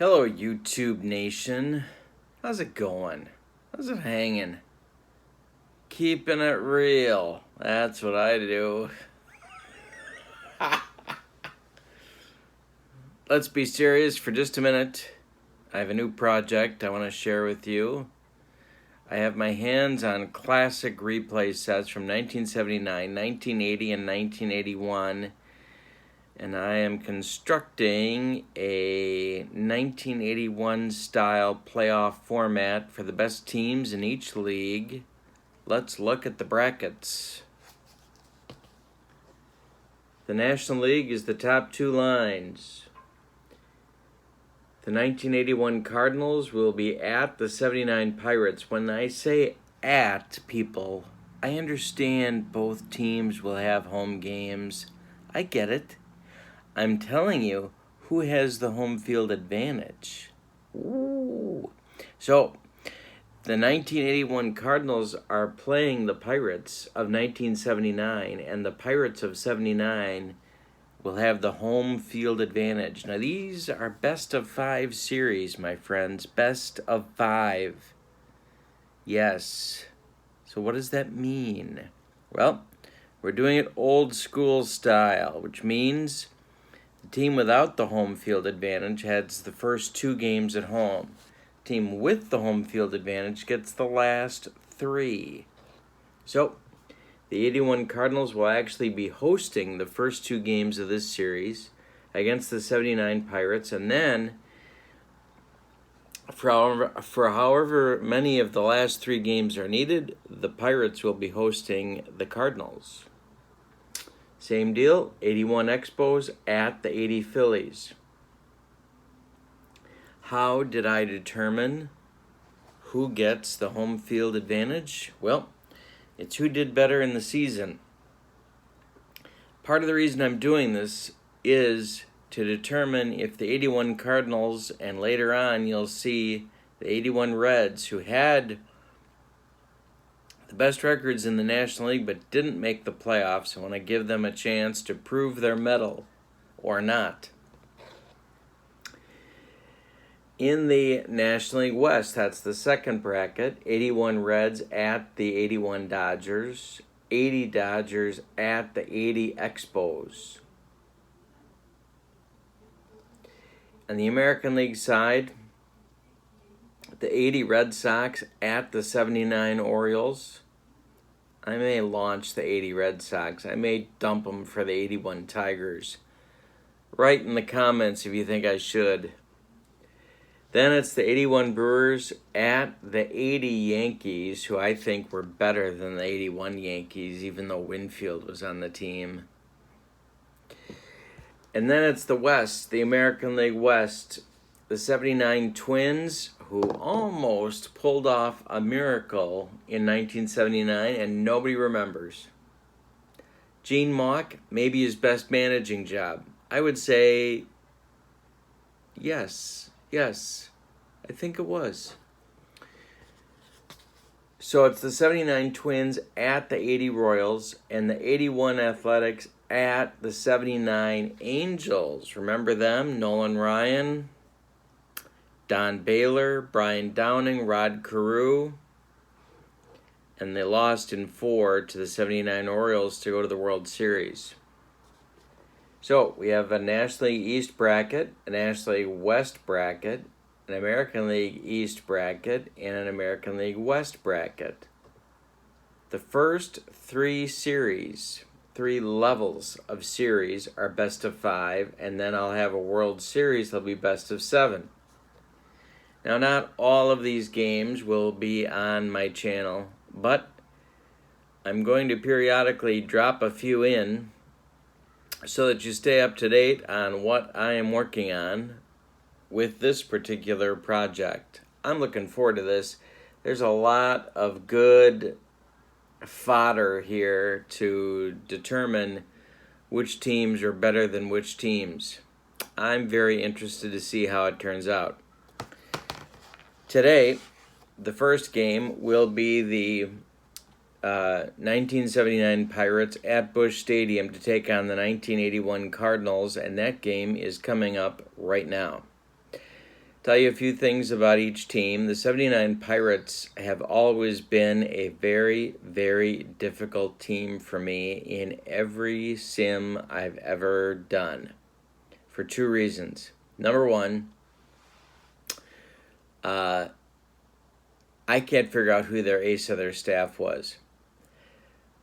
Hello, YouTube Nation. How's it going? How's it hanging? Keeping it real. That's what I do. Let's be serious for just a minute. I have a new project I want to share with you. I have my hands on classic replay sets from 1979, 1980, and 1981. And I am constructing a 1981 style playoff format for the best teams in each league. Let's look at the brackets. The National League is the top two lines. The 1981 Cardinals will be at the 79 Pirates. When I say at, people, I understand both teams will have home games. I get it. I'm telling you, who has the home field advantage? Ooh. So, the 1981 Cardinals are playing the Pirates of 1979, and the Pirates of 79 will have the home field advantage. Now, these are best of 5 series, my friends. Best of 5. Yes. So what does that mean? Well, we're doing it old school style, which means the team without the home field advantage has the first 2 games at home. The team with the home field advantage gets the last 3. So, the 81 Cardinals will actually be hosting the first 2 games of this series against the 79 Pirates, and then for however many of the last 3 games are needed, the Pirates will be hosting the Cardinals. Same deal, 81 Expos at the 80 Phillies. How did I determine who gets the home field advantage? Well, it's who did better in the season. Part of the reason I'm doing this is to determine if the 81 Cardinals, and later on you'll see the 81 Reds, who had the best records in the National League but didn't make the playoffs. I want to give them a chance to prove their mettle or not. In the National League West, that's the second bracket, 81 Reds at the 81 Dodgers, 80 Dodgers at the 80 Expos. On the American League side, the 80 Red Sox at the 79 Orioles. I may launch the 80 Red Sox. I may dump them for the 81 Tigers. Write in the comments if you think I should. Then it's the 81 Brewers at the 80 Yankees, who I think were better than the 81 Yankees, even though Winfield was on the team. And then it's the West, the American League West, the 79 Twins, who almost pulled off a miracle in 1979, and nobody remembers. Gene Mauch, maybe his best managing job. I would say yes, I think it was. So it's the 79 Twins at the 80 Royals, and the 81 Athletics at the 79 Angels. Remember them? Nolan Ryan, Don Baylor, Brian Downing, Rod Carew. And they lost in 4 to the 79 Orioles to go to the World Series. So we have a National League East bracket, a National League West bracket, an American League East bracket, and an American League West bracket. The first 3 series, 3 levels of series, are best of 5, and then I'll have a World Series that'll be best of 7. Now, not all of these games will be on my channel, but I'm going to periodically drop a few in so that you stay up to date on what I am working on with this particular project. I'm looking forward to this. There's a lot of good fodder here to determine which teams are better than which teams. I'm very interested to see how it turns out. Today, the first game will be the 1979 Pirates at Busch Stadium to take on the 1981 Cardinals, and that game is coming up right now. Tell you a few things about each team. The 79 Pirates have always been a very, very difficult team for me in every sim I've ever done for two reasons. Number one, I can't figure out who their ace of their staff was.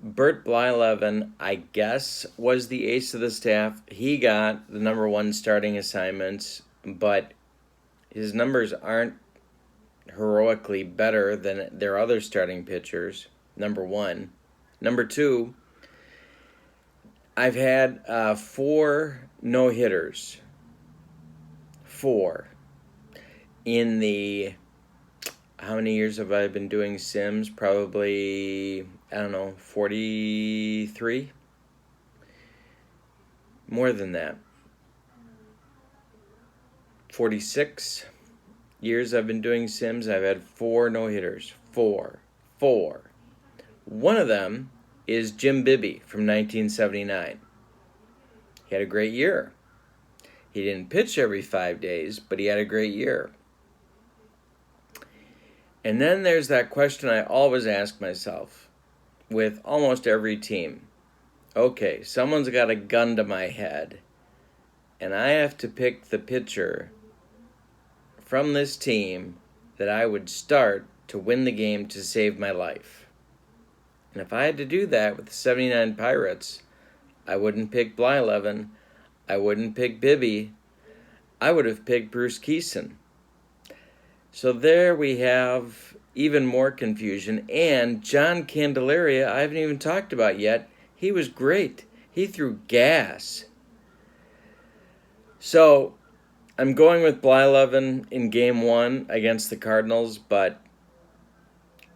Blyleven, I guess, was the ace of the staff. He got the number one starting assignments, but his numbers aren't heroically better than their other starting pitchers, number one. Number two, I've had 4 no-hitters. 4. In the, how many years have I been doing Sims? Probably, 43? More than that. 46 years I've been doing Sims. I've had 4 no-hitters. 4. One of them is Jim Bibby from 1979. He had a great year. He didn't pitch every 5 days, but he had a great year. And then there's that question I always ask myself with almost every team. Okay, someone's got a gun to my head, and I have to pick the pitcher from this team that I would start to win the game to save my life. And if I had to do that with the 79 Pirates, I wouldn't pick Blyleven. I wouldn't pick Bibby. I would have picked Bruce Keeson. So there we have even more confusion. And John Candelaria, I haven't even talked about yet. He was great. He threw gas. So I'm going with Blyleven in game 1 against the Cardinals, but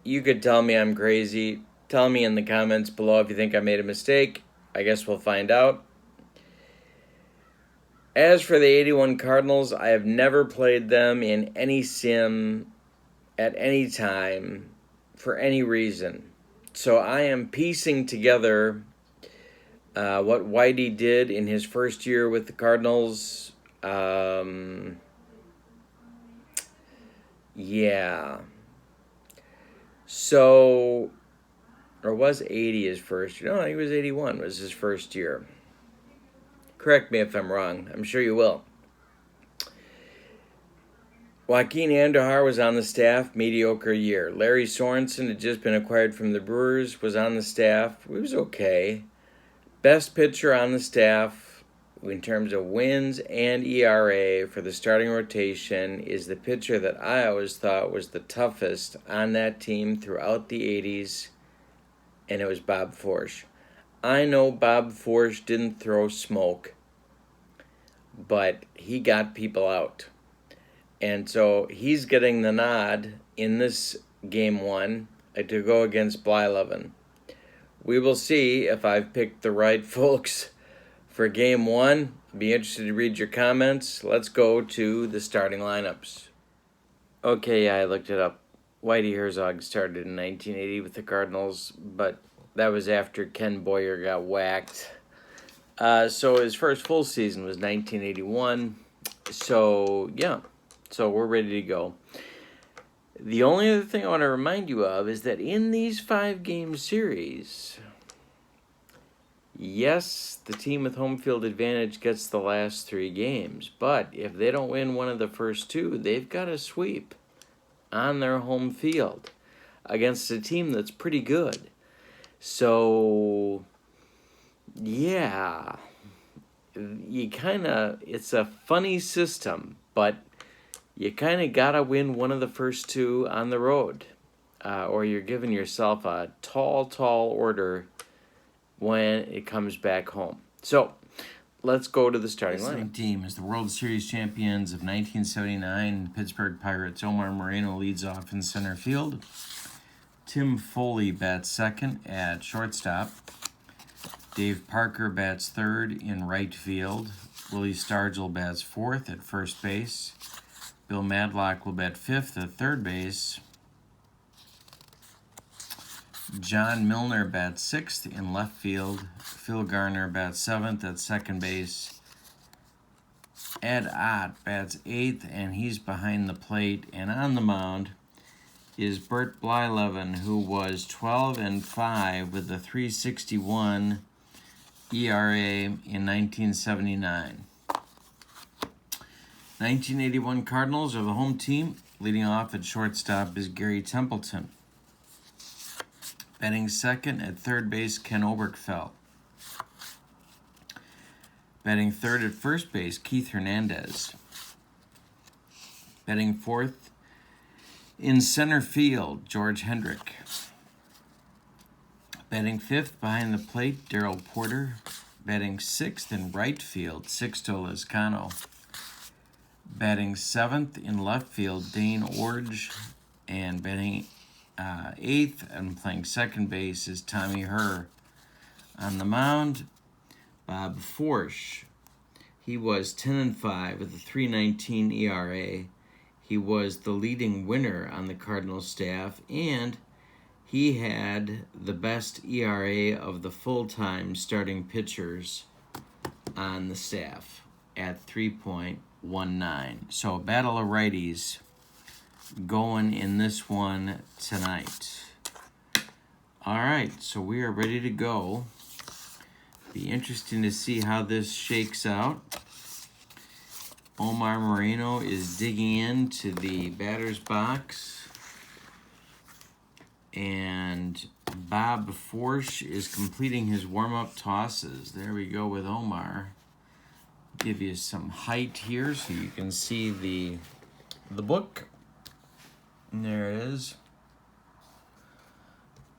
you could tell me I'm crazy. Tell me in the comments below if you think I made a mistake. I guess we'll find out. As for the 81 Cardinals, I have never played them in any sim at any time for any reason. So I am piecing together what Whitey did in his first year with the Cardinals. Yeah. So, or was 80 his first year? No, he was 81 was his first year. Correct me if I'm wrong. I'm sure you will. Joaquin Andujar was on the staff, mediocre year. Larry Sorensen had just been acquired from the Brewers, was on the staff. He was okay. Best pitcher on the staff in terms of wins and ERA for the starting rotation is the pitcher that I always thought was the toughest on that team throughout the 80s, and it was Bob Forsch. I know Bob Forsch didn't throw smoke, but he got people out. And so he's getting the nod in this game 1 to go against Blyleven. We will see if I've picked the right folks for game 1. Be interested to read your comments. Let's go to the starting lineups. Okay, yeah, I looked it up. Whitey Herzog started in 1980 with the Cardinals, but that was after Ken Boyer got whacked. So his first full season was 1981. So, yeah. So we're ready to go. The only other thing I want to remind you of is that in these 5-game series, yes, the team with home field advantage gets the last 3 games. But if they don't win one of the first 2, they've got a sweep on their home field against a team that's pretty good. So, yeah, it's a funny system, but you kind of got to win one of the first 2 on the road, or you're giving yourself a tall order when it comes back home. So, let's go to the starting lineup. Team is the World Series champions of 1979, Pittsburgh Pirates. Omar Moreno leads off in center field. Tim Foley bats second at shortstop. Dave Parker bats third in right field. Willie Stargell bats fourth at first base. Bill Madlock will bat fifth at third base. John Milner bats sixth in left field. Phil Garner bats seventh at second base. Ed Ott bats 8th, and he's behind the plate. And on the mound is Bert Blyleven, who was 12-5 with a 3.61 ERA in 1979. 1981 Cardinals are the home team. Leading off at shortstop is Gary Templeton. Batting second at third base, Ken Oberkfell. Batting third at first base, Keith Hernandez. Batting fourth in center field, George Hendrick. Batting fifth behind the plate, Darrell Porter. Batting sixth in right field, Sixto Lizcano. Batting seventh in left field, Dane Orge. And batting eighth and playing second base is Tommy Herr. On the mound, Bob Forsch. He was 10-5 with a 3.19 ERA. He was the leading winner on the Cardinals staff, and he had the best ERA of the full-time starting pitchers on the staff at 3.19. So a battle of righties going in this one tonight. All right, so we are ready to go. Be interesting to see how this shakes out. Omar Moreno is digging into the batter's box, and Bob Forsch is completing his warm-up tosses. There we go with Omar. Give you some height here so you can see the book. And there it is.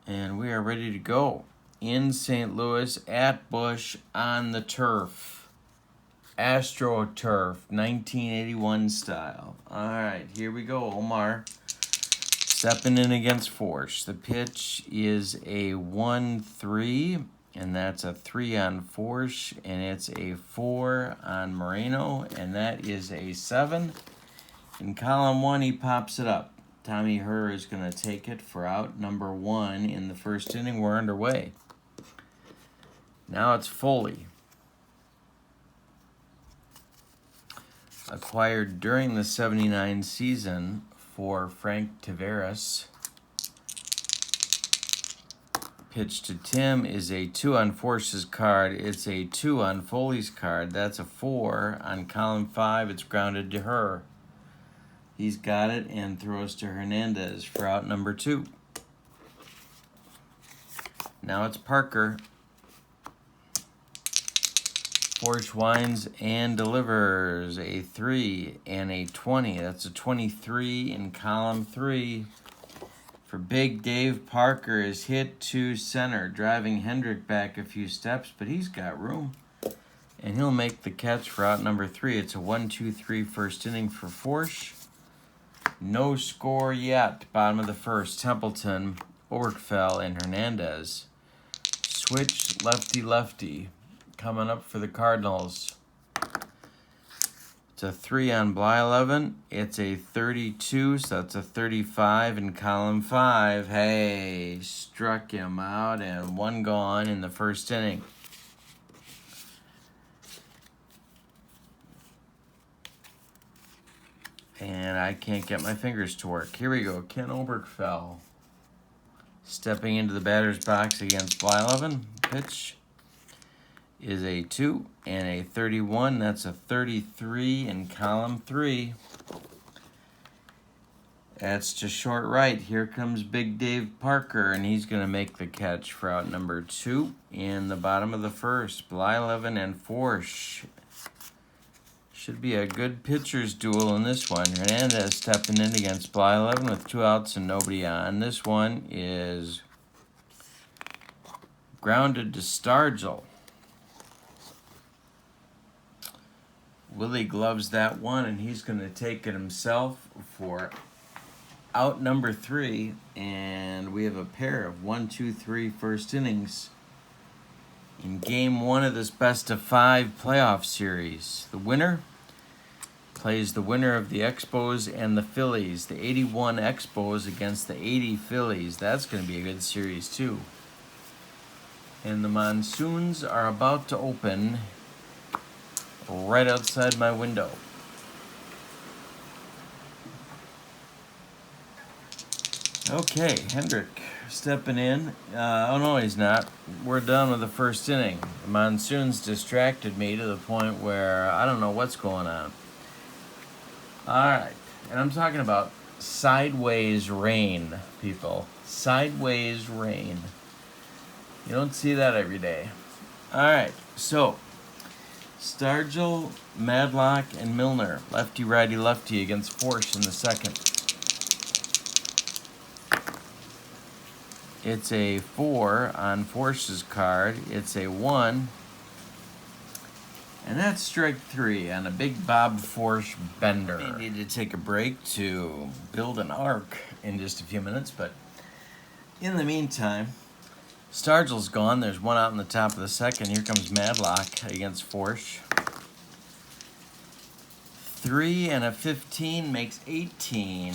And we are ready to go. In St. Louis, at Busch, on the turf. AstroTurf, 1981 style. All right, here we go, Omar. Stepping in against Forsch. The pitch is a 1-3, and that's a 3 on Forsch, and it's a 4 on Moreno, and that is a 7. In column 1, he pops it up. Tommy Herr is going to take it for out number 1 in the first inning. We're underway. Now it's Foley. Acquired during the 79 season for Frank Taveras. Pitch to Tim is a 2 on Forsch's card. It's a 2 on Foley's card. That's a 4. On column 5, it's grounded to Herr. He's got it and throws to Hernandez for out number 2. Now it's Parker. Forsch winds and delivers a 3 and a 20. That's a 23 in column 3. For Big Dave, Parker is hit to center, driving Hendrick back a few steps, but he's got room. And he'll make the catch for out number 3. It's a 1-2-3 first inning for Forsch. No score yet. Bottom of the first, Templeton, Oberkfell, and Hernandez. Switch lefty-lefty. Coming up for the Cardinals. It's a 3 on Blyleven. It's a 32, so that's a 35 in column 5. Hey, struck him out, and 1 gone in the first inning. And I can't get my fingers to work. Here we go. Ken Oberkfell stepping into the batter's box against Blyleven. Pitch is a 2 and a 31. That's a 33 in column 3. That's to short right. Here comes Big Dave Parker, and he's going to make the catch for out number 2 in the bottom of the first. Blyleven and Forsch. Should be a good pitcher's duel in this one. Hernandez stepping in against Blyleven with 2 outs and nobody on. This one is grounded to Stargell. Willie gloves that one, and he's going to take it himself for out number 3. And we have a pair of 1-2-3 first innings in game 1 of this best-of-5 playoff series. The winner plays the winner of the Expos and the Phillies. The 81 Expos against the 80 Phillies. That's going to be a good series, too. And the monsoons are about to open right outside my window. Okay, Hendrick stepping in. Oh no, he's not. We're done with the first inning. The monsoon's distracted me to the point where I don't know what's going on. Alright, and I'm talking about sideways rain, people. Sideways rain. You don't see that every day. Alright, so Stargell, Madlock, and Milner. Lefty, righty, lefty against Forsch in the second. It's a 4 on Forsch's card. It's a 1. And that's strike 3 on a big Bob Forsch bender. I need to take a break to build an arc in just a few minutes, but in the meantime, Stargell's gone. There's one out in the top of the second. Here comes Madlock against Forsch. 3 and a 15 makes 18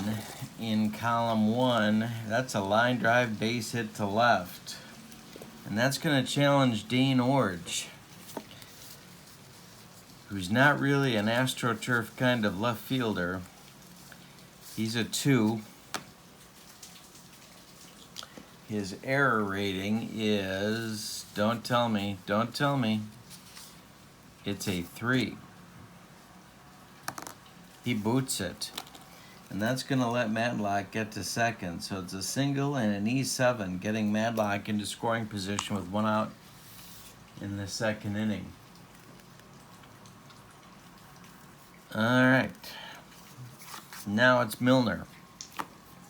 in column 1. That's a line drive base hit to left. And that's going to challenge Dean Orge, who's not really an AstroTurf kind of left fielder. He's a 2. His error rating is, don't tell me, it's a 3. He boots it. And that's going to let Madlock get to second. So it's a single and an E7, getting Madlock into scoring position with one out in the second inning. All right. Now it's Milner.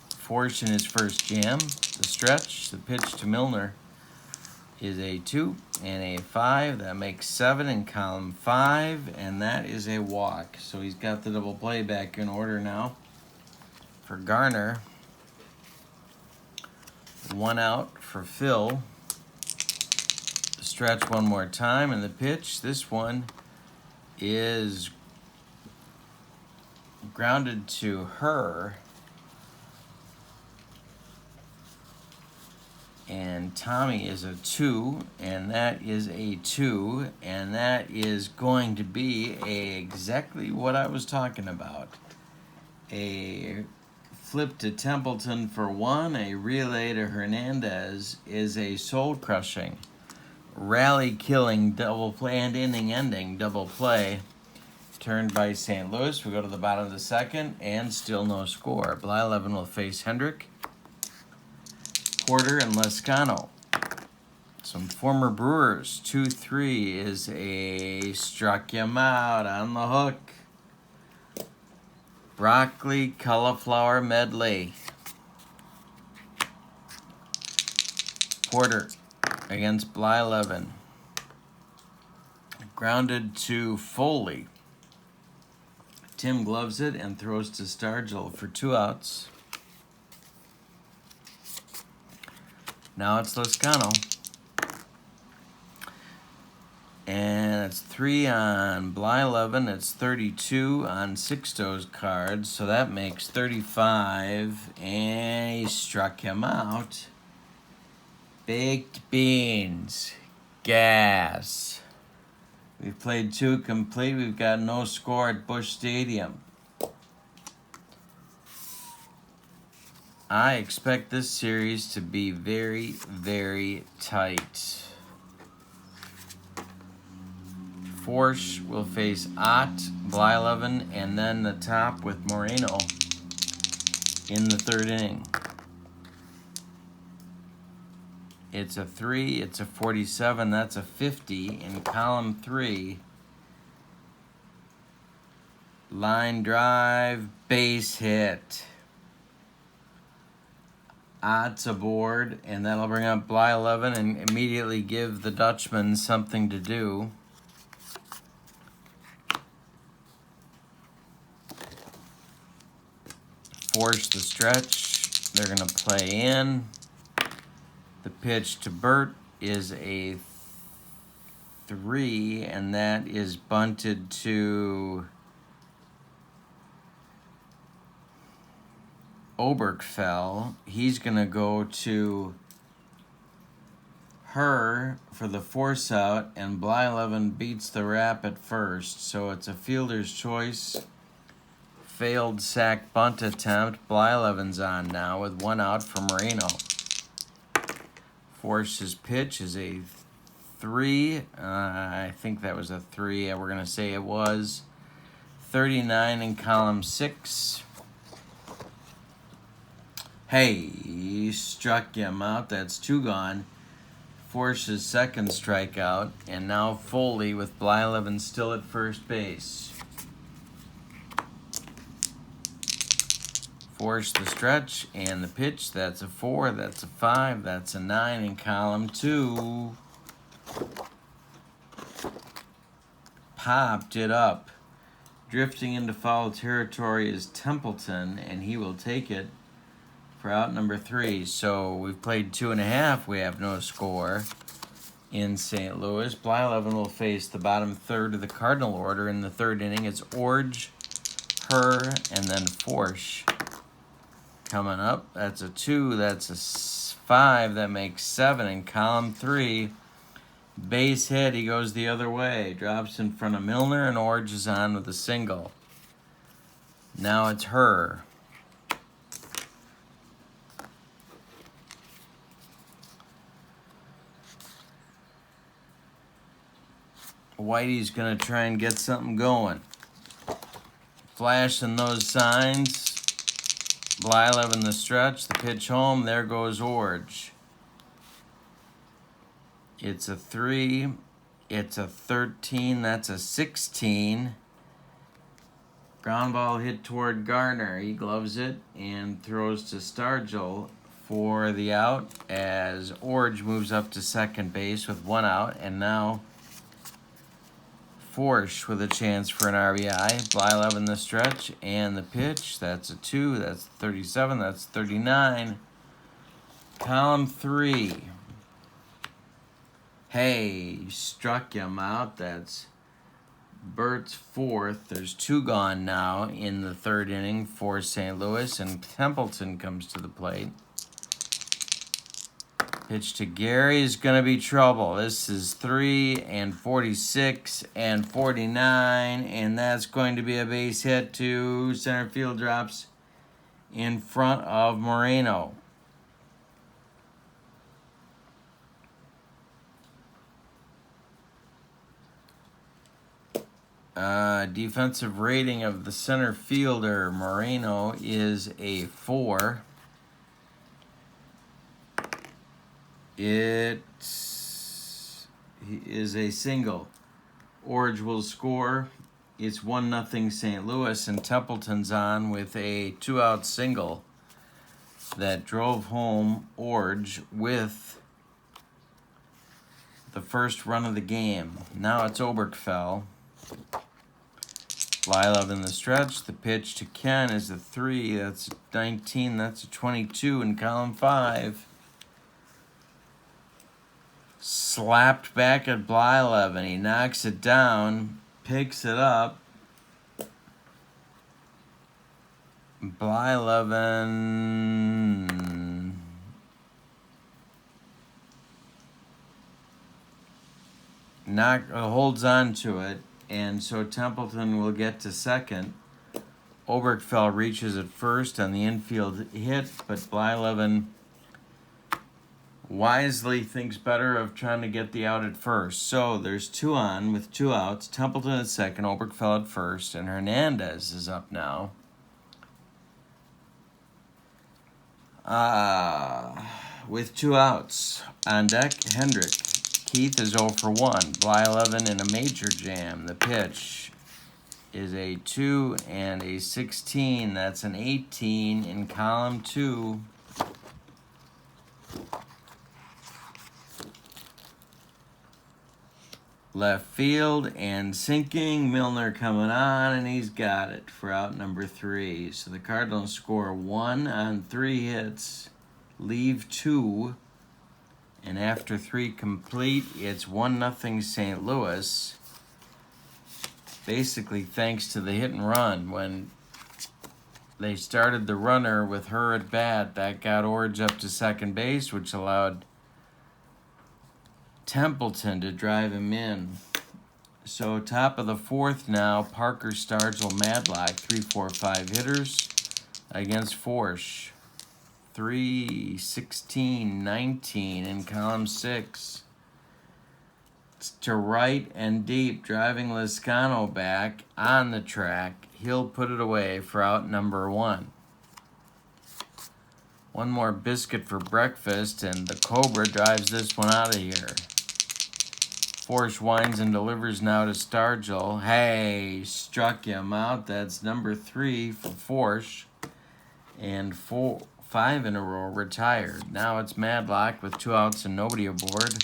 Forsch in his first jam. The stretch, the pitch to Milner is a 2 and a 5. That makes 7 in column 5, and that is a walk. So he's got the double play back in order now. For Garner, 1 out for Phil. The stretch one more time, and the pitch, this one is grounded to her. And Tommy is a 2, and that is a 2, and that is going to be exactly what I was talking about. A flip to Templeton for 1, a relay to Hernandez is a soul-crushing, rally-killing double play and inning-ending double play turned by St. Louis. We go to the bottom of the second, and still no score. Blyleven will face Hendrick, Porter, and Lescano. Some former Brewers. 2-3 is a struck him out on the hook. Broccoli cauliflower medley. Porter against Blyleven. Grounded to Foley. Tim gloves it and throws to Stargell for 2 outs. Now it's Lescano. And it's 3 on Blyleven. It's 32 on Sixto's cards. So that makes 35. And he struck him out. Baked beans. Gas. We've played 2 complete. We've got no score at Busch Stadium. I expect this series to be very, very tight. Forsch will face Ott, Blyleven, and then the top with Moreno in the third inning. It's a 3, it's a 47, that's a 50 in column 3. Line drive, base hit. Ott's aboard, and that'll bring up Blyleven and immediately give the Dutchman something to do. Force the stretch. They're going to play in. The pitch to Burt is a 3, and that is bunted to Oberkfell. He's going to go to her for the force out, and Blyleven beats the wrap at first. So it's a fielder's choice. Failed sack bunt attempt. Blyleven's on now with 1 out for Moreno. Forsch's pitch is a 3. I think that was a 3. We're going to say it was. 39 in column 6. Hey, he struck him out. That's 2 gone. Forsch's second strikeout. And now Foley with Blyleven still at first base. Forsch the stretch and the pitch. That's a 4. That's a 5. That's a 9 in column 2. Popped it up. Drifting into foul territory is Templeton, and he will take it for out number 3. So we've played 2.5. We have no score in St. Louis. Blyleven will face the bottom third of the Cardinal order in the 3rd inning. It's Orge, Her, and then Forsch. Coming up, that's a 2, that's a 5, that makes 7 in column 3. Base hit, he goes the other way. Drops in front of Milner, and Orge is on with a single. Now it's Her. Whitey's going to try and get something going. Flashing those signs. Blyleven the stretch, the pitch home, there goes Orge. It's a 3, it's a 13, that's a 16. Ground ball hit toward Garner. He gloves it and throws to Stargell for the out as Orge moves up to second base with 1 out, and now Forsch with a chance for an RBI. Blyleven the stretch and the pitch. That's a 2. That's 37. That's 39. Column 3. Hey, struck him out. That's Bert's 4th. There's 2 gone now in the 3rd inning for St. Louis, and Templeton comes to the plate. Pitch to Gary is going to be trouble. This is 3 and 46 and 49, and that's going to be a base hit to center field, drops in front of Moreno. Defensive rating of the center fielder, Moreno, is a 4. It is a single. Orge will score. It's 1-0 St. Louis, and Templeton's on with a 2-out single that drove home Orge with the first run of the game. Now it's Oberkfell. Blyleven the stretch. The pitch to Ken is a 3. That's a 19. That's a 22 in column 5. Slapped back at Blyleven. He knocks it down, picks it up. Blyleven holds on to it, and so Templeton will get to second. Oberkfell reaches at first on the infield hit, but Blyleven wisely thinks better of trying to get the out at first. So there's 2 on with 2 outs. Templeton at second, Oberkfell at first, and Hernandez is up now. With 2 outs. On deck, Hendrick. Keith is 0 for 1. Blyleven in a major jam. The pitch is a 2 and a 16. That's an 18 in column 2. Left field and sinking. Milner coming on, and he's got it for out number 3. So the Cardinals score 1 on 3 hits, leave 2, and after 3 complete, it's 1-0 St. Louis. Basically, thanks to the hit and run. When they started the runner with Her at bat, that got Orge up to second base, which allowed Templeton to drive him in. So top of the fourth now, Parker Stargell Madlock, 3, 4, 5 hitters against Forsch. 3, 16, 19 in column 6. It's to right and deep, driving Lizcano back on the track. He'll put it away for out number 1. One more biscuit for breakfast, and the Cobra drives this one out of here. Forsch winds and delivers now to Stargell. Hey, struck him out. That's number 3 for Forsch. And 5 in a row retired. Now it's Madlock with 2 outs and nobody aboard.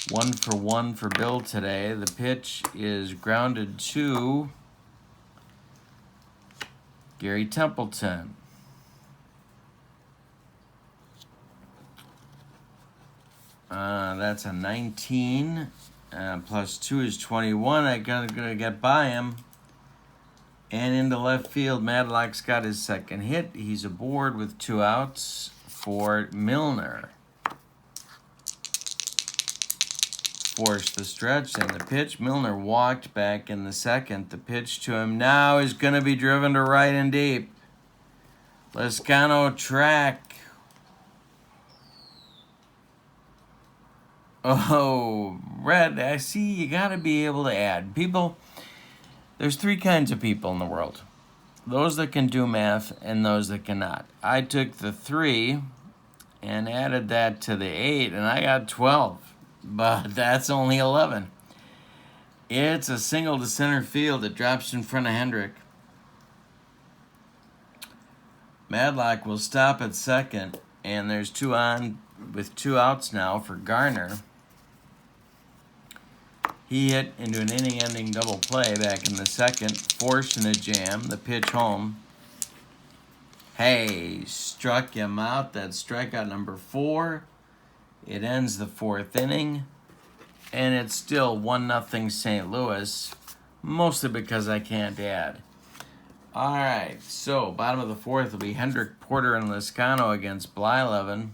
1 for 1 for Bill today. The pitch is grounded to Gary Templeton. That's a 19. Plus 2 is 21. I'm gonna get by him. And into left field, Madlock's got his second hit. He's aboard with 2 outs for Milner. Force the stretch and the pitch. Milner walked back in the second. The pitch to him now is going to be driven to right and deep. Lizcano track. Oh, Red, I see you got to be able to add. People, there's 3 kinds of people in the world. Those that can do math and those that cannot. I took the 3 and added that to the 8, and I got 12. But that's only 11. It's a single to center field. It drops in front of Hendrick. Madlock will stop at second, and there's 2 on with 2 outs now for Garner. He hit into an inning-ending double play back in the second, forcing a jam, the pitch home. Hey, struck him out. That's strikeout number 4. It ends the 4th inning, and it's still 1-0 St. Louis, mostly because I can't add. All right, so bottom of the 4th will be Hendrick, Porter, and Lizcano against Blyleven.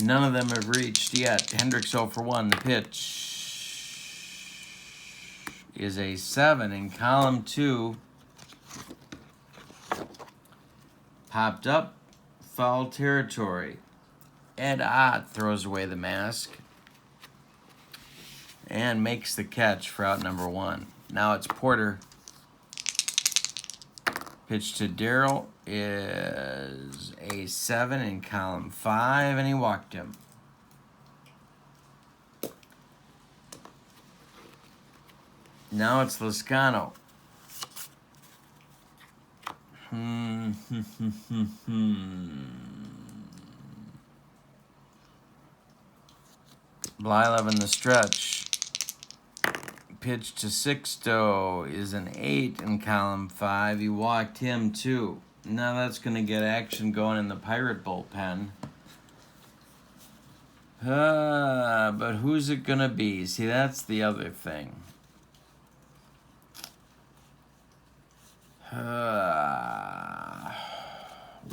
None of them have reached yet. Hendrick's 0 for 1. The pitch is a 7 in column 2. Popped up, foul territory. Ed Ott throws away the mask and makes the catch for out number 1. Now it's Porter. Pitch to Darrell is a 7 in column 5, and he walked him. Now it's Lizcano. Blyleven the stretch. Pitch to Sixto is an 8 in column 5. He walked him too. Now that's going to get action going in the Pirate bullpen. But who's it going to be? See, that's the other thing.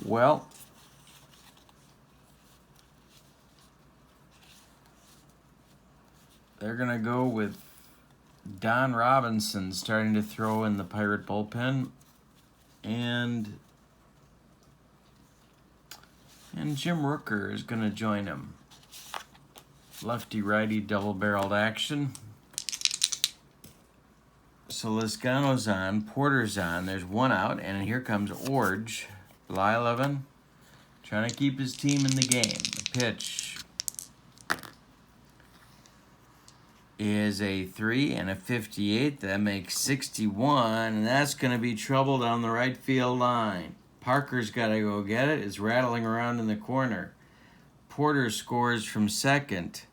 Well, they're going to go with Don Robinson starting to throw in the Pirate bullpen, and Jim Rooker is going to join him. Lefty-righty double-barreled action. So Lizcano's on, Porter's on, there's 1 out, and here comes Orge. Blyleven trying to keep his team in the game. The pitch is a 3 and a 58. That makes 61, and that's going to be trouble down the right field line. Parker's got to go get it. It's rattling around in the corner. Porter scores from second.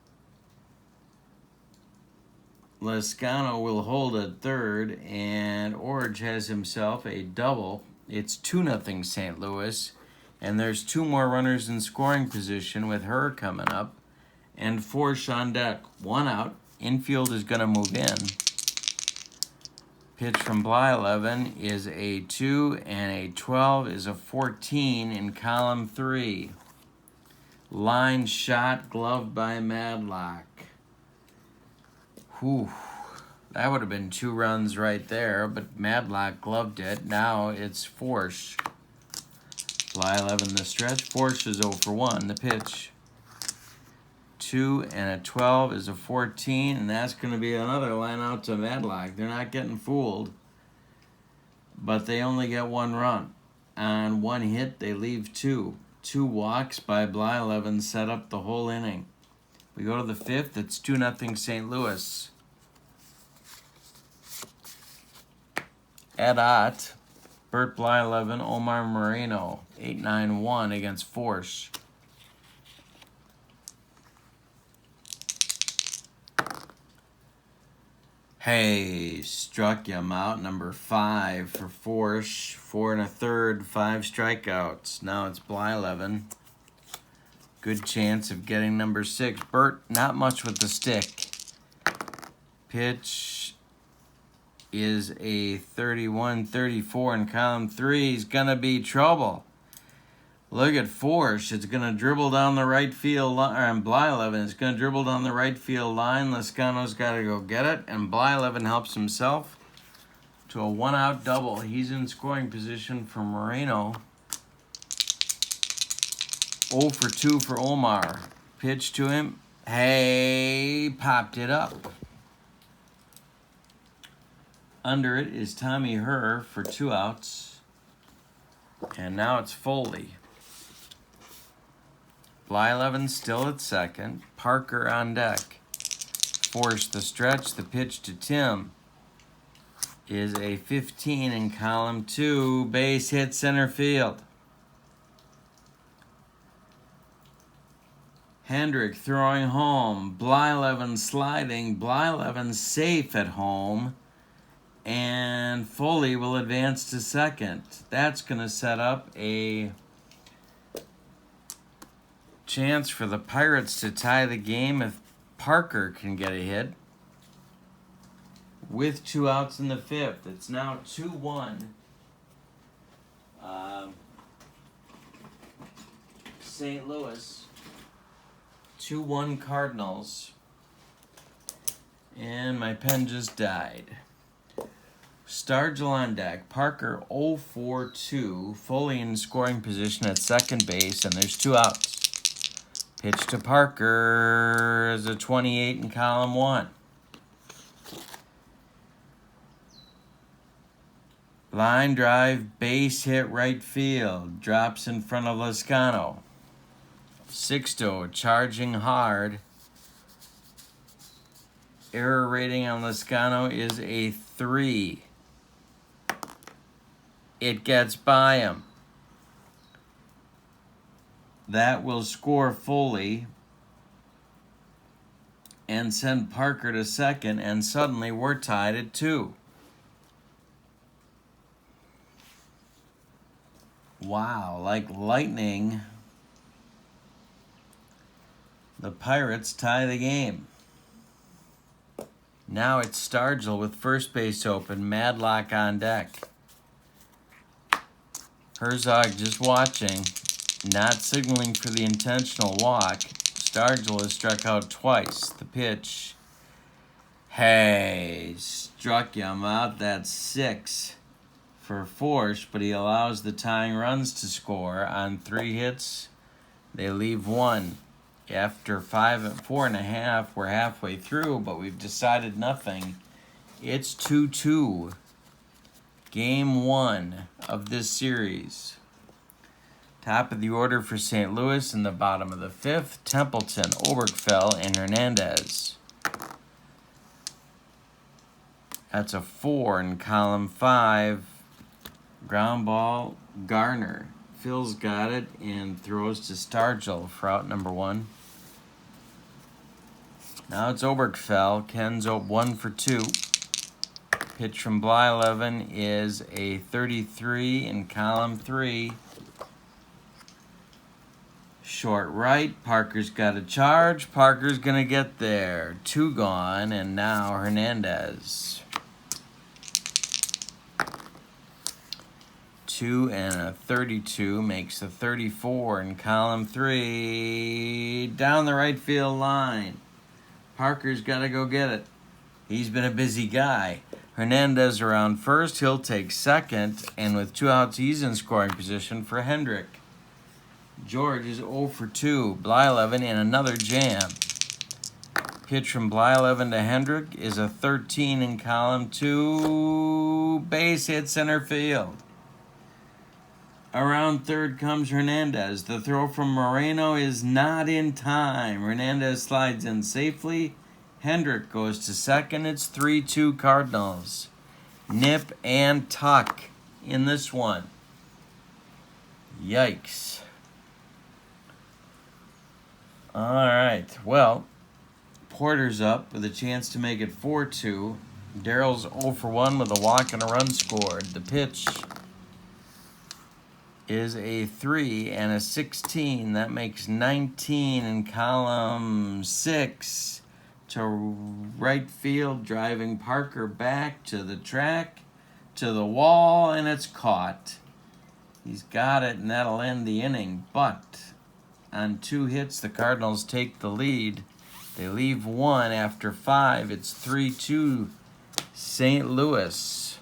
Lizcano will hold at third, and Orge has himself a double. It's 2-0 St. Louis, and there's 2 more runners in scoring position with her coming up, and Forsch on deck. 1 out. Infield is going to move in. Pitch from Blyleven is a 2, and a 12 is a 14 in column 3. Line shot, gloved by Madlock. Whew. That would have been 2 runs right there, but Madlock gloved it. Now it's Forsch. Blyleven the stretch. Forsch is 0 for 1. The pitch. 2 and a 12 is a 14, and that's going to be another line out to Madlock. They're not getting fooled, but they only get 1 run. On 1 hit, they leave 2. 2 walks by Blyleven set up the whole inning. We go to the 5th. It's 2-0 St. Louis. At Ott, Bert Blyleven, Omar Moreno, 8-9-1 against Forsch. Hey, struck him out, number 5 for Forsch, 4 1/3, 5 strikeouts. Now it's Blyleven. Good chance of getting number 6. Bert, not much with the stick. Pitch is a 31-34 in column 3. He's going to be trouble. Look at Forsch. It's going to dribble down the right field line. And Blyleven is going to dribble down the right field line. Lascano's got to go get it. And Blyleven helps himself to a 1-out double. He's in scoring position for Moreno. 0 for 2 for Omar. Pitch to him. Hey, popped it up. Under it is Tommy Herr for 2 outs. And now it's Foley. Blyleven still at second. Parker on deck. Forsch the stretch. The pitch to Tim is a 15 in column 2. Base hit center field. Hendrick throwing home. Blyleven sliding. Blyleven safe at home. And Foley will advance to second. That's going to set up a chance for the Pirates to tie the game if Parker can get a hit. With 2 outs in the 5th. It's now 2-1. St. Louis. 2-1 Cardinals. And my pen just died. Stargell on deck. Parker 0 for 2. Foley in scoring position at second base, and there's 2 outs. Pitch to Parker is a 28 in column 1. Line drive, base hit right field. Drops in front of Lascano. Sixto charging hard. Error rating on Lascano is a 3. It gets by him. That will score Foley and send Parker to second, and suddenly we're tied at 2. Wow, like lightning, the Pirates tie the game. Now it's Stargell with first base open, Madlock on deck. Herzog just watching, not signaling for the intentional walk. Stargell has struck out twice. The pitch. Hey, struck him out. That's 6 for Forsch, but he allows the tying runs to score on 3 hits. They leave 1. After 4.5, we're halfway through, but we've decided nothing. It's 2-2. Game 1 of this series. Top of the order for St. Louis in the bottom of the 5th. Templeton, Oberkfell, and Hernandez. That's a 4 in column 5. Ground ball, Garner. Phil's got it and throws to Stargell for out number 1. Now it's Oberkfell. Ken's 1 for 2. Pitch from Blyleven is a 33 in column 3. Short right. Parker's got a charge. Parker's going to get there. 2 gone, and now Hernandez. 2 and a 32 makes a 34 in column 3. Down the right field line. Parker's got to go get it. He's been a busy guy. Hernandez around first. He'll take second. And with 2 outs, he's in scoring position for Hendrick. George is 0 for 2. Blyleven in another jam. Pitch from Blyleven to Hendrick is a 13 in column 2. Base hit center field. Around third comes Hernandez. The throw from Moreno is not in time. Hernandez slides in safely. Hendrick goes to second. It's 3-2 Cardinals. Nip and tuck in this one. Yikes. All right. Well, Porter's up with a chance to make it 4-2. Darrell's 0 for 1 with a walk and a run scored. The pitch is a 3 and a 16. That makes 19 in column 6. To right field, driving Parker back to the track, to the wall, and it's caught. He's got it, and that'll end the inning. But on 2 hits, the Cardinals take the lead. They leave 1 after 5. It's 3-2 St. Louis.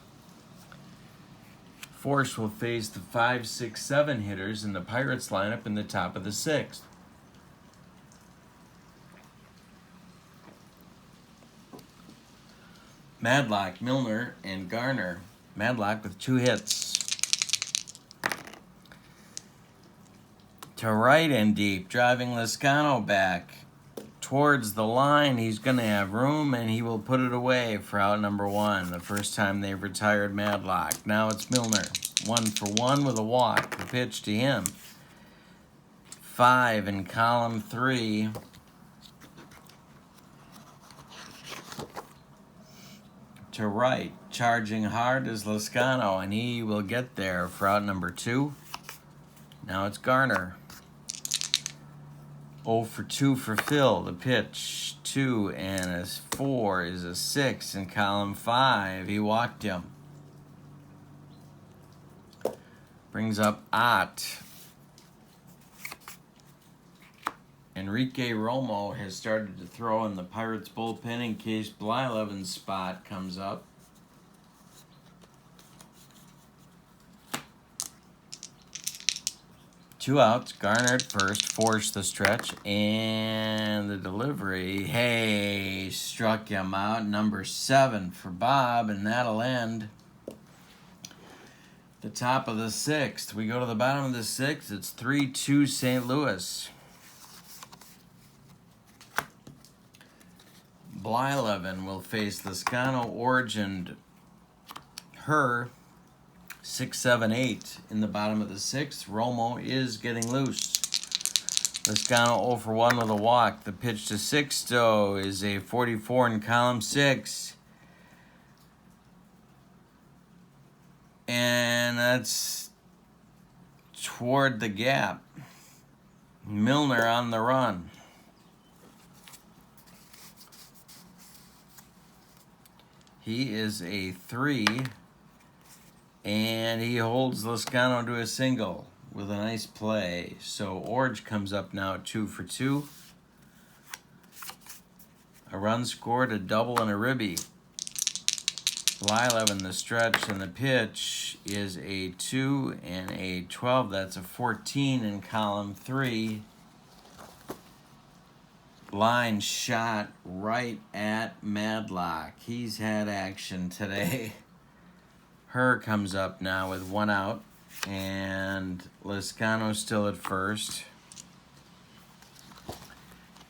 Forsch will face the 5, 6, 7 hitters in the Pirates lineup in the top of the 6th. Madlock, Milner, and Garner. Madlock with 2 hits. To right and deep, driving Lezcano back towards the line. He's going to have room, and he will put it away for out number 1, the first time they've retired Madlock. Now it's Milner, 1 for 1 with a walk. The pitch to him. 5 in column 3. To right, charging hard is Lezcano, and he will get there for out number 2. Now it's Garner. 0 for 2 for Phil. The pitch, 2 and a 4 is a 6 in column 5. He walked him. Brings up Ott. Enrique Romo has started to throw in the Pirates bullpen in case Blyleven's spot comes up. Two outs, Garner at first, Forsch the stretch, and the delivery. Hey, struck him out. Number 7 for Bob, and that'll end the top of the 6th. We go to the bottom of the 6th. It's 3-2 St. Louis. Blyleven will face Lezcano, Origin, her 6, 7, 8 in the bottom of the 6th. Romo is getting loose. Lezcano 0 for 1 with a walk. The pitch to Sixto is a 44 in column 6. And that's toward the gap. Milner on the run. He is a 3, and he holds Lezcano to a single with a nice play. So Orge comes up now at 2 for 2. A run scored, a double, and a ribby. Blyleven the stretch, and the pitch is a 2 and a 12. That's a 14 in column 3. Line shot right at Madlock. He's had action today. Her comes up now with 1 out, and Lezcano still at first.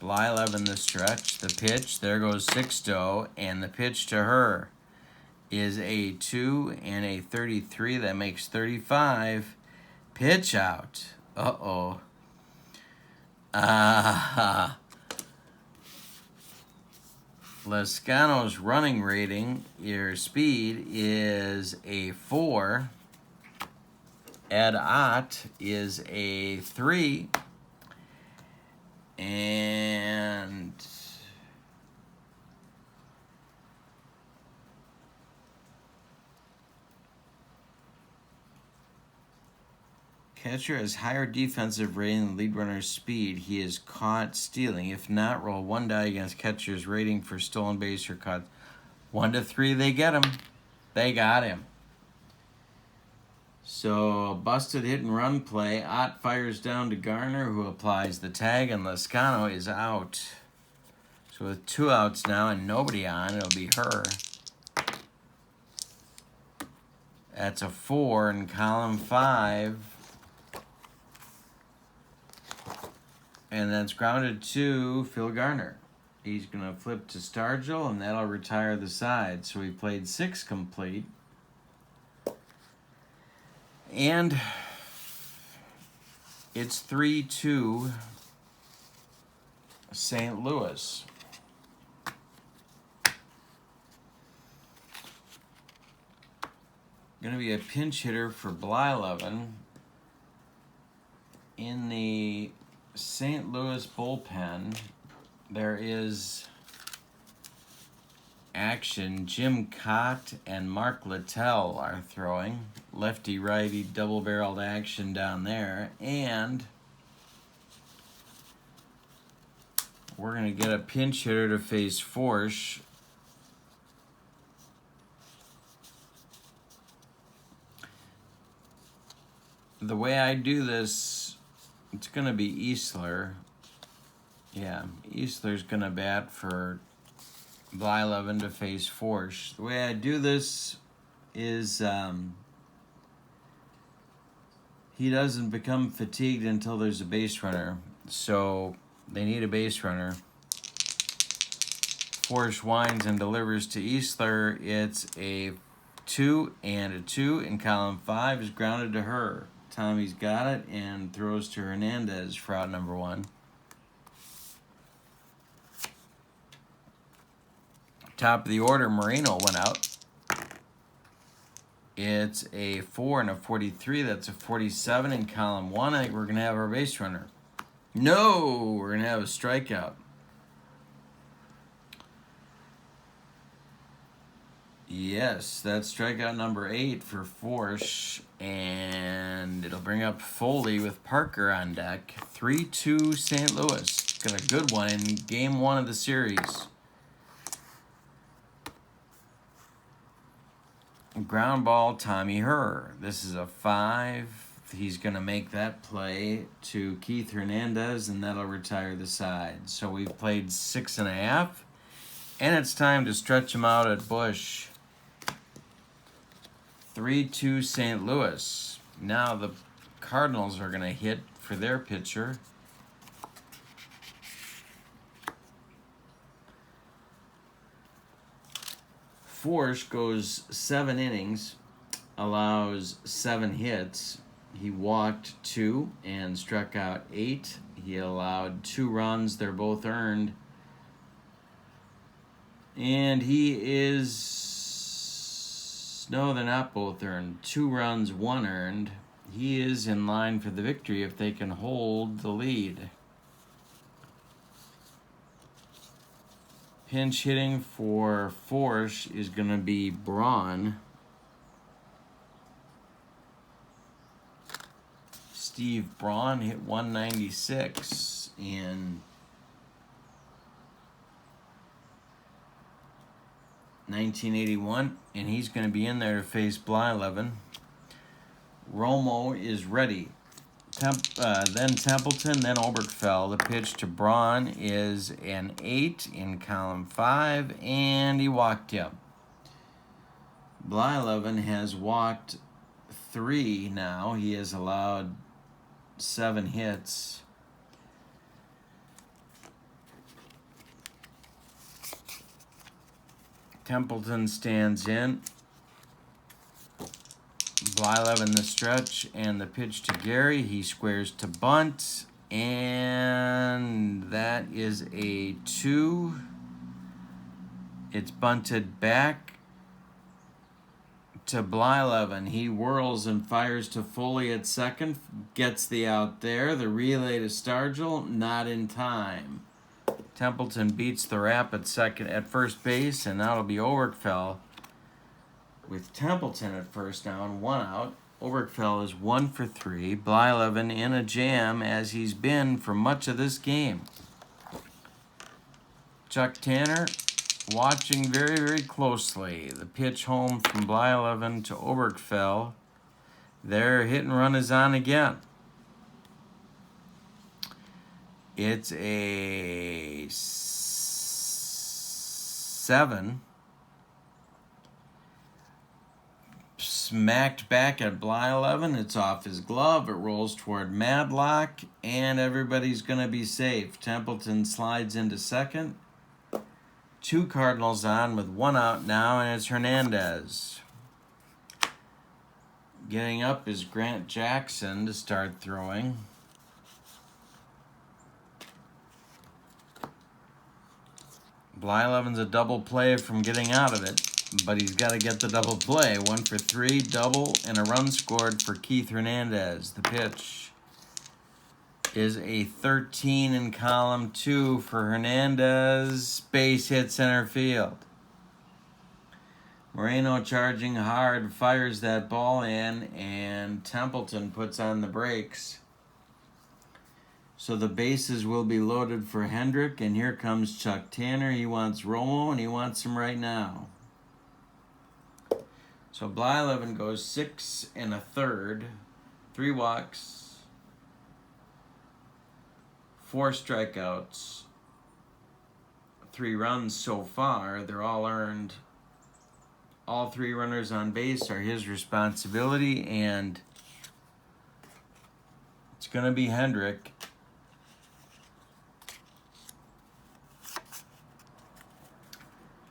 Blyleven the stretch, the pitch, there goes Sixto, and the pitch to her is a 2 and a 33. That makes 35. Pitch out. Uh-oh. Lezcano's running rating, your speed, is a 4. Ed Ott is a 3. And Catcher has higher defensive rating than lead runner's speed. He is caught stealing. If not, roll 1 die against catcher's rating for stolen base or caught. 1 to 3, they get him. They got him. So, busted hit and run play. Ott fires down to Garner, who applies the tag, and Lascano is out. So with 2 outs now and nobody on, it'll be her. That's a 4 in column 5. And that's grounded to Phil Garner. He's going to flip to Stargell, and that'll retire the side. So he played 6 complete. And it's 3-2 St. Louis. Going to be a pinch hitter for Blyleven in the St. Louis bullpen. There is action. Jim Cott and Mark Littell are throwing. Lefty-righty double-barreled action down there. And we're going to get a pinch hitter to face Forsch. The way I do this, it's going to be Easler. Yeah, Easler's going to bat for Blyleven to face Forsch. The way I do this is he doesn't become fatigued until there's a base runner. So they need a base runner. Forsch winds and delivers to Easler. It's a 2 and a 2 in column 5 is grounded to her. Tommy's got it and throws to Hernandez for out number 1. Top of the order, Moreno went out. It's a 4 and a 43. That's a 47 in column 1. I think we're going to have our base runner. No, we're going to have a strikeout. Yes, that's strikeout number 8 for Forsch, and it'll bring up Foley with Parker on deck. 3-2 St. Louis. Got a good one in game 1 of the series. Ground ball, Tommy Herr. This is a 5. He's going to make that play to Keith Hernandez, and that'll retire the side. So we've played 6.5, and it's time to stretch him out at Busch. 3-2 St. Louis. Now the Cardinals are going to hit for their pitcher. Forsch goes 7 innings, allows 7 hits. He walked 2 and struck out 8. He allowed 2 runs. They're both earned. And he is... No, they're not both earned. 2 runs, 1 earned. He is in line for the victory if they can hold the lead. Pinch hitting for Forsch is going to be Braun. Steve Braun hit 196 in 1981, and he's going to be in there to face Blyleven. Romo is ready. Then Templeton, then Oberkfell. The pitch to Braun is an 8 in column 5, and he walked him. Blyleven has walked 3 now. He has allowed 7 hits. Templeton stands in. Blyleven the stretch and the pitch to Gary. He squares to bunt, and that is a 2. It's bunted back to Blyleven. He whirls and fires to Foley at second, gets the out there. The relay to Stargell, not in time. Templeton beats the wrap at first base, and that'll be Oberkfell with Templeton at first now and 1 out. Oberkfell is 1 for 3. Blyleven in a jam, as he's been for much of this game. Chuck Tanner watching very, very closely. The pitch home from Blyleven to Oberkfell. Their hit and run is on again. It's a 7. Smacked back at Blyleven. It's off his glove. It rolls toward Madlock, and everybody's going to be safe. Templeton slides into second. 2 Cardinals on with 1 out now, and it's Hernandez. Getting up is Grant Jackson to start throwing. Blyleven's a double play from getting out of it, but he's got to get the double play. 1 for 3, double, and a run scored for Keith Hernandez. The pitch is a 13 in column 2 for Hernandez. Base hit center field. Moreno charging hard, fires that ball in, and Templeton puts on the brakes. So the bases will be loaded for Hendrick, and here comes Chuck Tanner. He wants Romo, and he wants him right now. So Blyleven goes 6 1/3, 3 walks, 4 strikeouts, 3 runs so far. They're all earned. All 3 runners on base are his responsibility, and it's going to be Hendrick.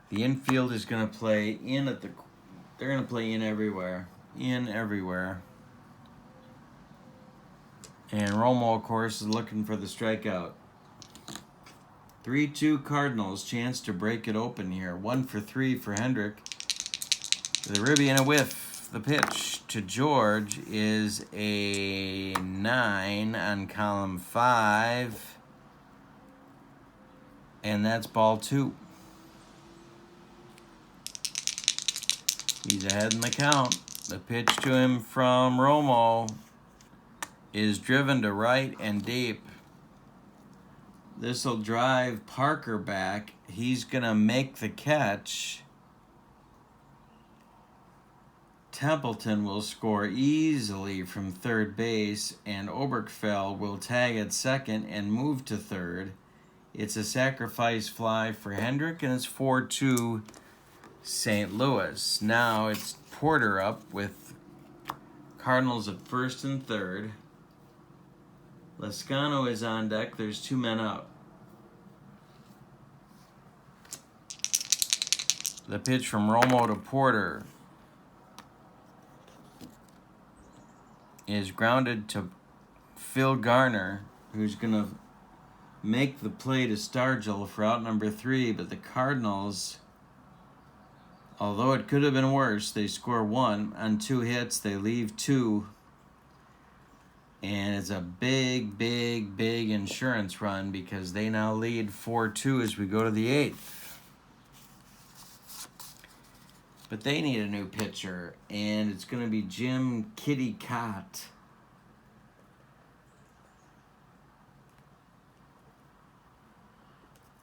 The infield is going to play in at the... They're going to play in everywhere. In everywhere. And Romo, of course, is looking for the strikeout. 3-2 Cardinals. Chance to break it open here. 1 for 3 for Hendrick. The ribby and a whiff. The pitch to George is a 9 on column 5. And that's ball 2. He's ahead in the count. The pitch to him from Romo is driven to right and deep. This will drive Parker back. He's going to make the catch. Templeton will score easily from third base, and Oberkfell will tag at second and move to third. It's a sacrifice fly for Hendrick, and it's 4-2 St. Louis. Now it's Porter up with Cardinals at first and third. Lascano is on deck. There's 2 men out. The pitch from Romo to Porter is grounded to Phil Garner, who's going to make the play to Stargell for out number 3, but the Cardinals, although it could have been worse, they score 1 on 2 hits. They leave 2. And it's a big, big, big insurance run because they now lead 4-2 as we go to the 8th. But they need a new pitcher, and it's going to be Jim Kitty Cott.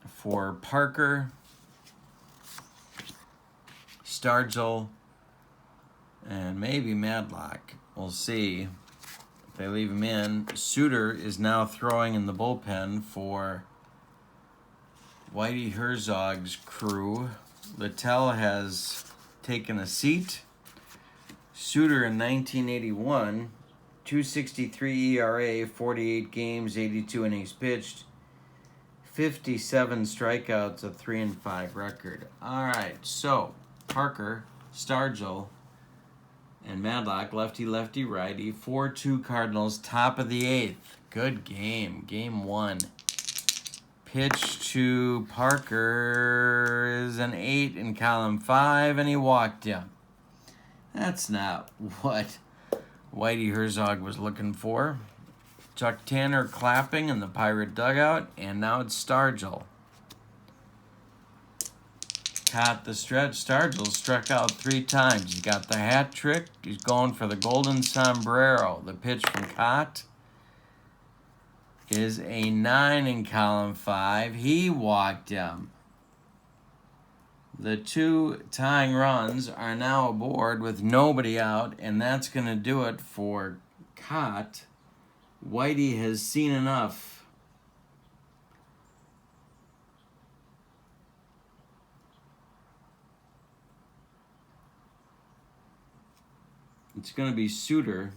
For Parker, Stargell, and maybe Madlock. We'll see if they leave him in. Suter is now throwing in the bullpen for Whitey Herzog's crew. Littell has taken a seat. Suter in 1981, 2.63 ERA, 48 games, 82 innings pitched, 57 strikeouts, a 3-5 record. All right, so Parker, Stargell, and Madlock, lefty, lefty, righty. 4-2 Cardinals, top of the 8th. Good game, game 1. Pitch to Parker is an 8 in column 5, and he walked him. That's not what Whitey Herzog was looking for. Chuck Tanner clapping in the Pirate dugout, and now it's Stargell. Caught the stretch. Stargell struck out 3 times. He's got the hat trick. He's going for the golden sombrero. The pitch from Cott is a 9 in column 5. He walked him. The 2 tying runs are now aboard with nobody out, and that's going to do it for Cott. Whitey has seen enough. It's going to be Suter.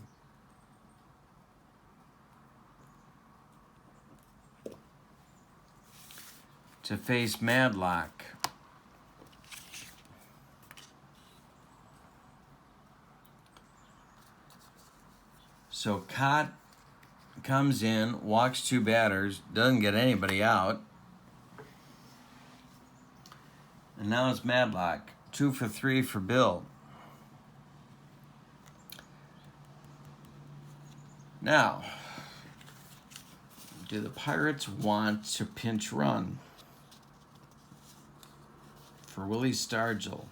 To face Madlock. So Cott comes in, walks 2 batters, doesn't get anybody out. And now it's Madlock. 2 for 3 for Bill. Now, do the Pirates want to pinch run for Willie Stargell?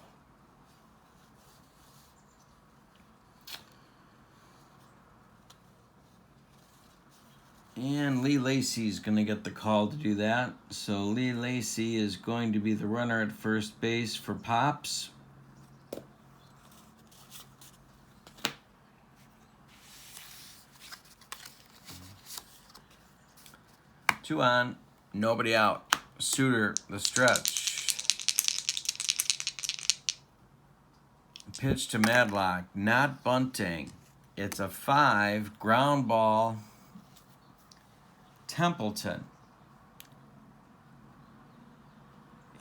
And Lee Lacy's going to get the call to do that. So Lee Lacy is going to be the runner at first base for Pops. Two on, nobody out. Suter, the stretch. Pitch to Madlock, not bunting. It's a 5, ground ball. Templeton.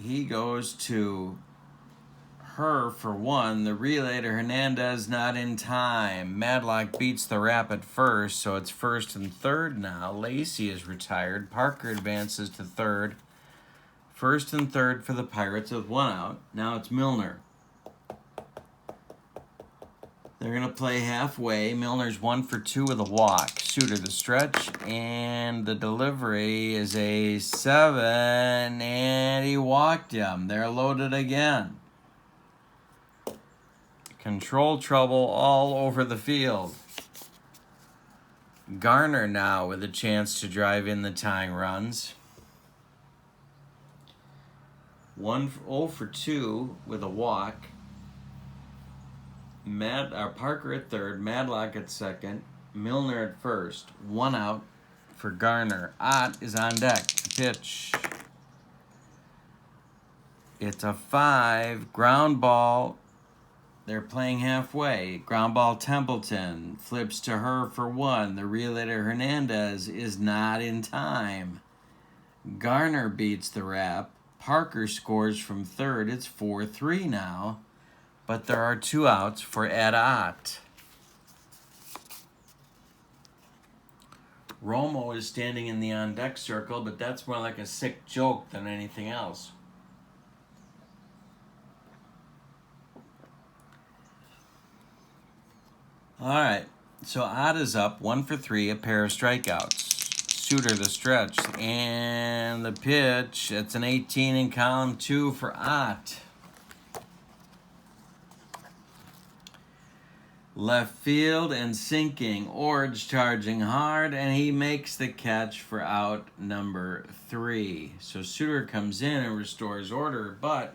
He goes to her for 1. The relay to Hernandez not in time. Madlock beats the rap at first, so it's 1st and 3rd now. Lacy is retired. Parker advances to 3rd. 1st and 3rd for the Pirates with 1 out. Now it's Milner. They're going to play halfway. Milner's 1 for 2 with a walk. Suter the stretch, and the delivery is a 7, and he walked him. They're loaded again. Control trouble all over the field. Garner now with a chance to drive in the tying runs. 0 for 2 with a walk. Parker at 3rd, Madlock at 2nd, Milner at 1st. 1 out for Garner. Ott is on deck. Pitch. It's a 5, ground ball. They're playing halfway. Ground ball Templeton flips to her for 1. The relay to Hernandez is not in time. Garner beats the rap. Parker scores from 3rd. It's 4-3 now. But there are 2 outs for Ed Ott. Romo is standing in the on-deck circle, but that's more like a sick joke than anything else. All right, so Ott is up 1 for 3, a pair of strikeouts. Suter the stretch, and the pitch. It's an 18 in column 2 for Ott. Left field and sinking. Orge charging hard, and he makes the catch for out number 3. So Suter comes in and restores order, but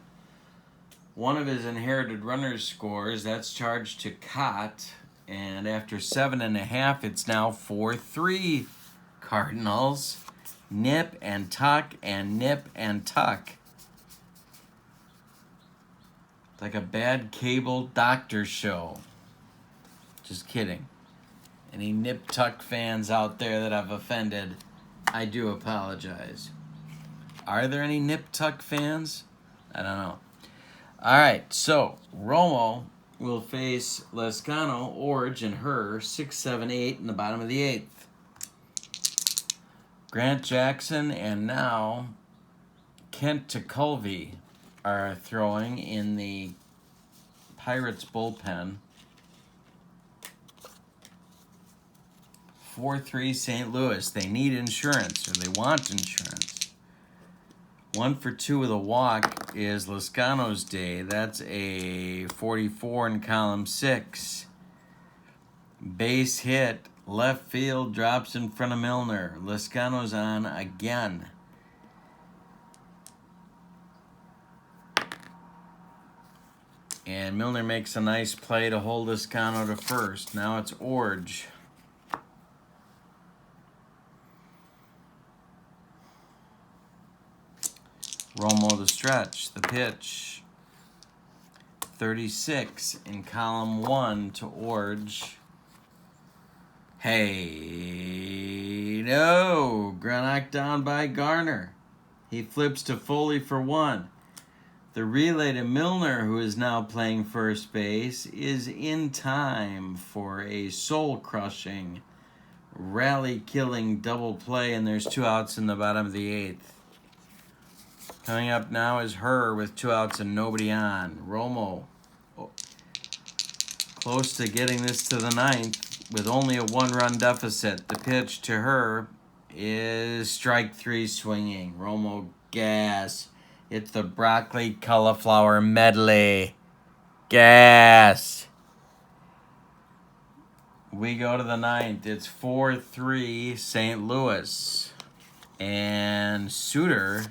one of his inherited runners scores. That's charged to Cott, and after 7.5, it's now 4-3 Cardinals. Nip and tuck and nip and tuck. It's like a bad cable doctor show. Just kidding. Any Nip Tuck fans out there that I've offended, I do apologize. Are there any Nip Tuck fans? I don't know. All right, so Romo will face Lescano, Orge, and her 6, 7, 8 in the bottom of the 8th. Grant Jackson and now Kent Tekulve are throwing in the Pirates bullpen. 4-3 St. Louis. They need insurance, or they want insurance. 1 for 2 with a walk is Lascano's day. That's a 44 in column 6. Base hit, left field, drops in front of Milner. Lascano's on again. And Milner makes a nice play to hold Lascano to first. Now it's Orge. Romo the stretch, the pitch. 36 in column 1 to Orge. Hey, no, knocked down by Garner. He flips to Foley for 1. The relay to Milner, who is now playing first base, is in time for a soul-crushing, rally-killing double play, and there's 2 outs in the bottom of the 8th. Coming up now is Her with 2 outs and nobody on. Romo close to getting this to the 9th with only a 1-run deficit. The pitch to Her is strike 3 swinging. Romo gas. It's the broccoli cauliflower medley. Gas. We go to the 9th. It's 4-3 St. Louis. And Suter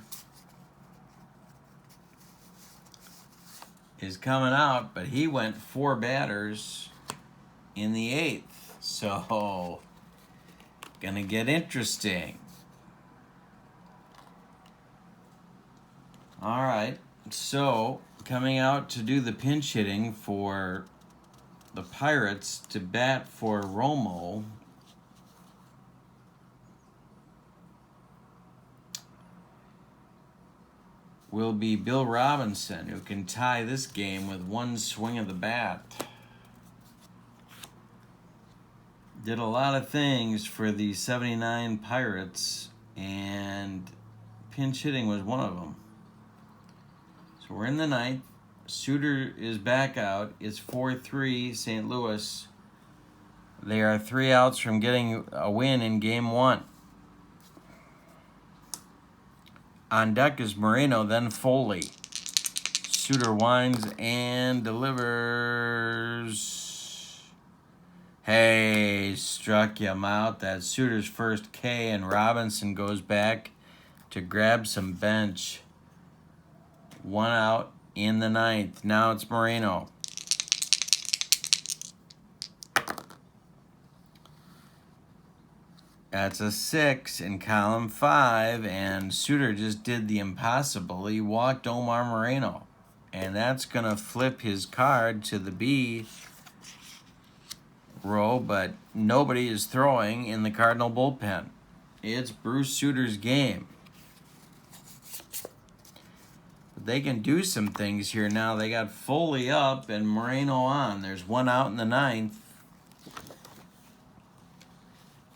is coming out, but he went 4 batters in the 8th. So, gonna get interesting. All right, so coming out to do the pinch hitting for the Pirates to bat for Romo will be Bill Robinson, who can tie this game with 1 swing of the bat. Did a lot of things for the 79 Pirates, and pinch hitting was one of them. So we're in the 9th. Suter is back out. It's 4-3 St. Louis. They are 3 outs from getting a win in Game 1. On deck is Moreno, then Foley. Suter winds and delivers. Hey, struck him out. That's Suter's first K, and Robinson goes back to grab some bench. 1 out in the 9th. Now it's Moreno. That's a 6 in column 5, and Suter just did the impossible. He walked Omar Moreno, and that's going to flip his card to the B row, but nobody is throwing in the Cardinal bullpen. It's Bruce Suter's game. But they can do some things here now. They got Foley up and Moreno on. There's 1 out in the 9th.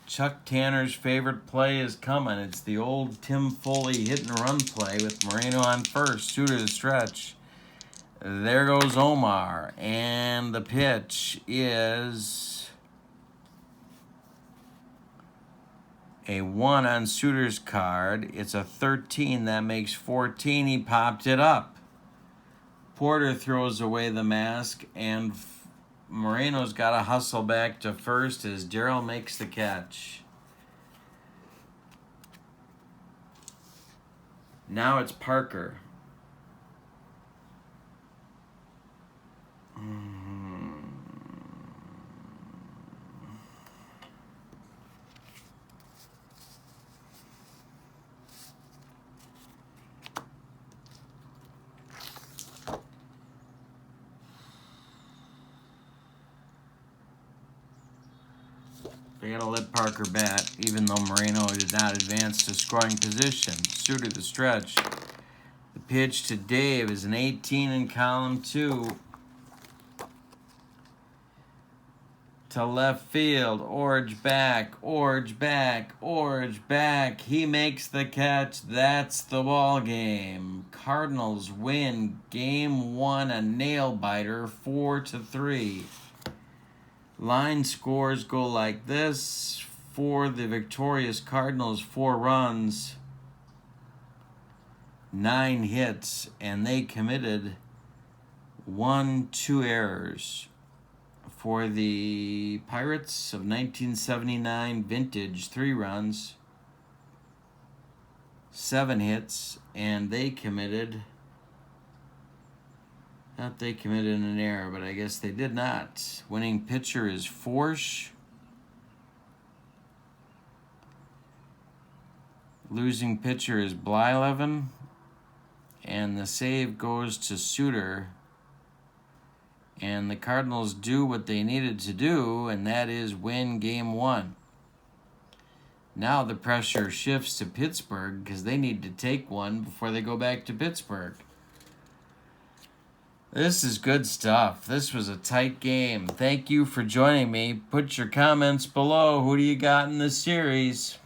Chuck Tanner's favorite play is coming. It's the old Tim Foley hit and run play with Moreno on first. Suter the stretch. There goes Omar. And the pitch is a 1 on Suter's card. It's a 13. That makes 14. He popped it up. Porter throws away the mask, and Moreno's got to hustle back to first as Darryl makes the catch. Now it's Parker. They gotta let Parker bat, even though Moreno did not advance to scoring position. Suter the stretch. The pitch to Dave is an 18 in column 2. To left field. Orge back. Orge back. Orge back. He makes the catch. That's the ball game. Cardinals win Game 1, a nail biter, 4-3. Line scores go like this. For the victorious Cardinals, 4 runs. 9 hits, and they committed 2 errors. For the Pirates of 1979 vintage, 3 runs, 7 hits, and they committed, thought they committed an error, but I guess they did not. Winning pitcher is Forsch. Losing pitcher is Blyleven. And the save goes to Suter. And the Cardinals do what they needed to do, and that is win Game 1. Now the pressure shifts to Pittsburgh because they need to take one before they go back to Pittsburgh. This is good stuff. This was a tight game. Thank you for joining me. Put your comments below. Who do you got in this series?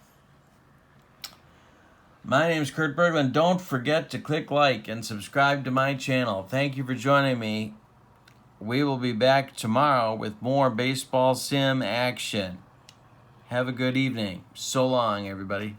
My name is Kurt Bergman. Don't forget to click like and subscribe to my channel. Thank you for joining me. We will be back tomorrow with more baseball sim action. Have a good evening. So long, everybody.